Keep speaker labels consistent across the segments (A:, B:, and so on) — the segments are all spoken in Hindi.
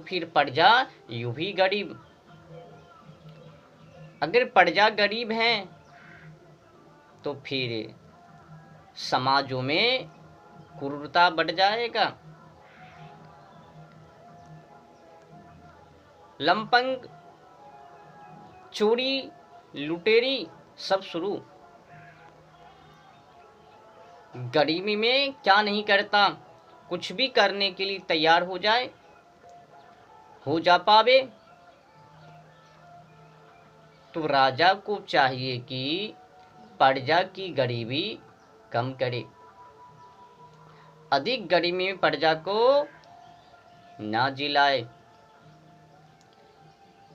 A: फिर प्रजा यूं भी गरीब। अगर प्रजा गरीब है तो फिर समाजों में क्रूरता बढ़ जाएगा। लंपंग, चोरी, लुटेरी सब शुरू। गरीबी में क्या नहीं करता, कुछ भी करने के लिए तैयार हो जाए, हो जा पावे। तो राजा को चाहिए कि प्रजा की गरीबी कम करे, अधिक गरीबी में प्रजा को ना जिलाए।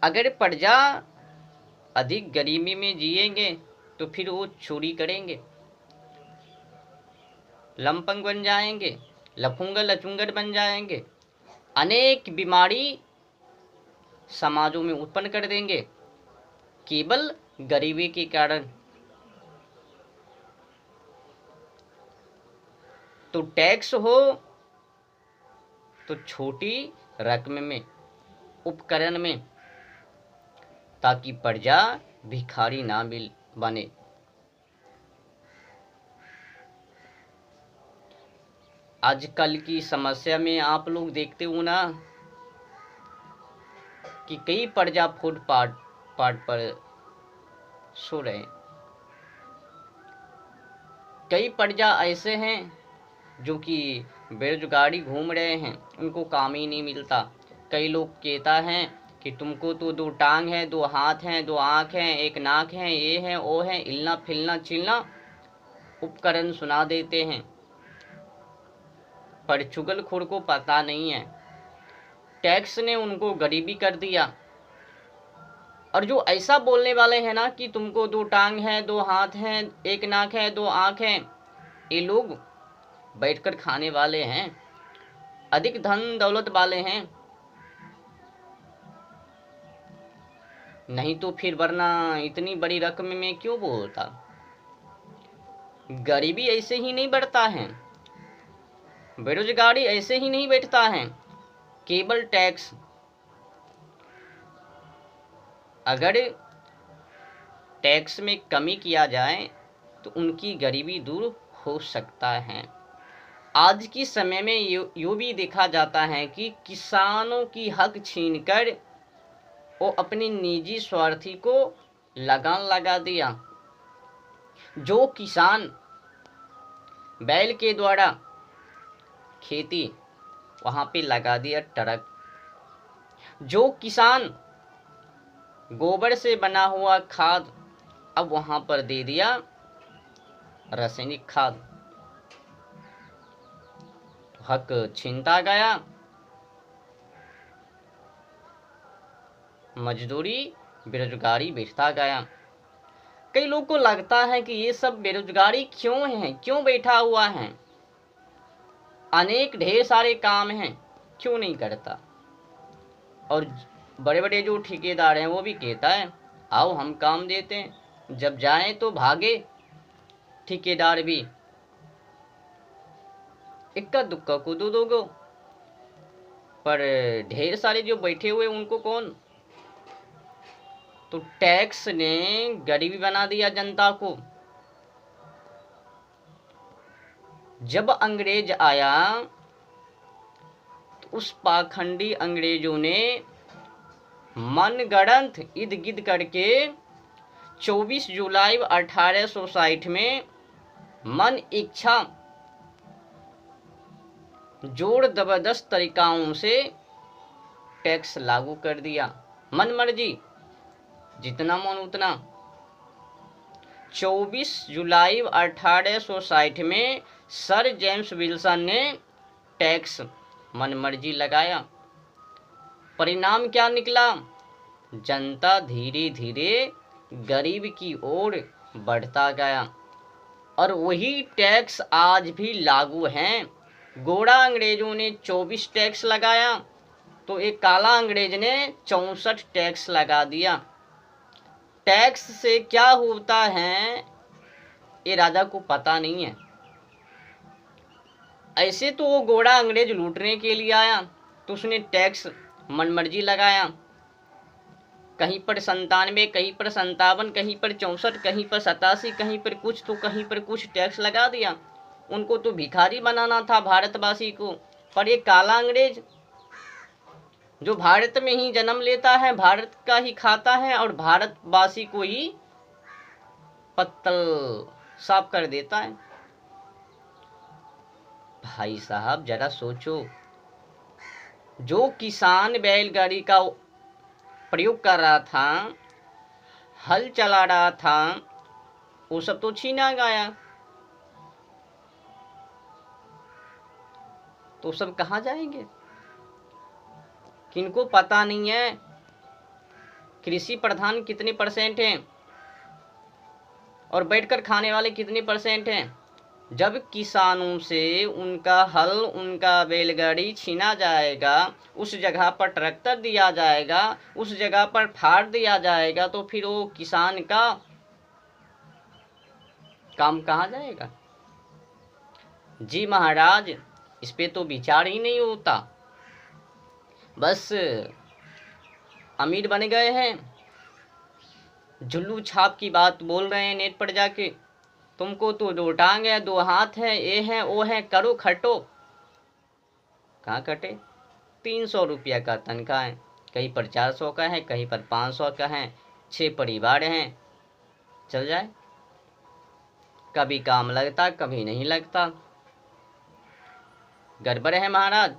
A: अगर प्रजा अधिक गरीबी में जिएंगे तो फिर वो चोरी करेंगे, लंपंग बन जाएंगे, लफूंगा लचुंगड़ बन जाएंगे, अनेक बीमारी समाजों में उत्पन्न कर देंगे केवल गरीबी के कारण। तो टैक्स हो तो छोटी रकम में, उपकरण में, ताकि प्रजा भिखारी ना मिल बने। आजकल की समस्या में आप लोग देखते हो ना कि कई प्रजा फुटपाथ पर सो रहे हैं। कई प्रजा ऐसे हैं जो कि बेरोजगारी घूम रहे हैं, उनको काम ही नहीं मिलता। कई लोग कहता हैं कि तुमको तो 2 टांग है, 2 हाथ हैं, 2 आँख हैं, 1 नाक है, ये है वो है, इलना फिलना चिलना उपकरण सुना देते हैं। पर चुगलखोर को पता नहीं है टैक्स ने उनको गरीबी कर दिया। और जो ऐसा बोलने वाले हैं ना कि तुमको 2 टांग है, 2 हाथ हैं, 1 नाक है, 2 आँख हैं, ये लोग बैठकर खाने वाले हैं, अधिक धन दौलत वाले हैं। नहीं तो फिर वरना इतनी बड़ी रकम में क्यों बोलता। गरीबी ऐसे ही नहीं बढ़ता है, बेरोजगारी ऐसे ही नहीं बैठता है, केवल टैक्स। अगर टैक्स में कमी किया जाए तो उनकी गरीबी दूर हो सकता है। आज की समय में यूँ भी देखा जाता है कि किसानों की हक छीनकर वो अपनी निजी स्वार्थी को लगान लगा दिया। जो किसान बैल के द्वारा खेती, वहाँ पे लगा दिया ट्रक। जो किसान गोबर से बना हुआ खाद, अब वहाँ पर दे दिया रासायनिक खाद। हक छीनता गया, मजदूरी बेरोजगारी बैठता गया। कई लोग को लगता है कि ये सब बेरोजगारी क्यों है, क्यों बैठा हुआ है, अनेक ढेर सारे काम हैं, क्यों नहीं करता। और बड़े बड़े जो ठेकेदार हैं वो भी कहता है आओ हम काम देते हैं, जब जाएं तो भागे ठेकेदार भी, इक्का दुक्का को दो गो। पर ढेर सारे जो बैठे हुए उनको कौन। तो टैक्स ने गरीबी बना दिया जनता को। जब अंग्रेज आया तो उस पाखंडी अंग्रेजों ने मनगढ़ंत इर्द गिर्द करके 24 जुलाई 1860 में मन इच्छा जोर जबरदस्त तरीकाओं से टैक्स लागू कर दिया, मन मर्जी जितना मन उतना। 24 जुलाई 1860 में सर जेम्स विल्सन ने टैक्स मनमर्जी लगाया। परिणाम क्या निकला, जनता धीरे धीरे गरीब की ओर बढ़ता गया। और वही टैक्स आज भी लागू हैं। गोरा अंग्रेजों ने 24 टैक्स लगाया तो एक काला अंग्रेज ने 64 टैक्स लगा दिया। टैक्स से क्या होता है ये राजा को पता नहीं है। ऐसे तो वो गोरा अंग्रेज लूटने के लिए आया तो उसने टैक्स मनमर्जी लगाया, कहीं पर 97, कहीं पर 57, कहीं पर 64, कहीं पर 87, कहीं पर कुछ तो कहीं पर कुछ टैक्स लगा दिया। उनको तो भिखारी बनाना था भारतवासी को, पर ये काला अंग्रेज जो भारत में ही जन्म लेता है, भारत का ही खाता है और भारतवासी को ही पत्तल साफ कर देता है। भाई साहब जरा सोचो, जो किसान बैलगाड़ी का प्रयोग कर रहा था, हल चला रहा था, वो सब तो छीना गया, तो सब कहाँ जाएंगे? किनको पता नहीं है कृषि प्रधान कितने परसेंट हैं और बैठकर खाने वाले कितने परसेंट हैं। जब किसानों से उनका हल, उनका बैलगाड़ी छीना जाएगा, उस जगह पर ट्रैक्टर दिया जाएगा, उस जगह पर फाड़ दिया जाएगा, तो फिर वो किसान का काम कहाँ जाएगा? जी महाराज, इस पे तो विचार ही नहीं होता। बस अमीर बन गए हैं, जुल्लू छाप की बात बोल रहे हैं नेट पर जाके, तुमको तो 2 टांग है, 2 हाथ है, ये है वो है, करो खटो। कहाँ कटे? 300 रुपया का तनख्वाह है, कहीं पर 400 का है, कहीं पर 500 का है, 6 परिवार हैं, चल जाए। कभी काम लगता, कभी नहीं लगता, गड़बड़ है महाराज।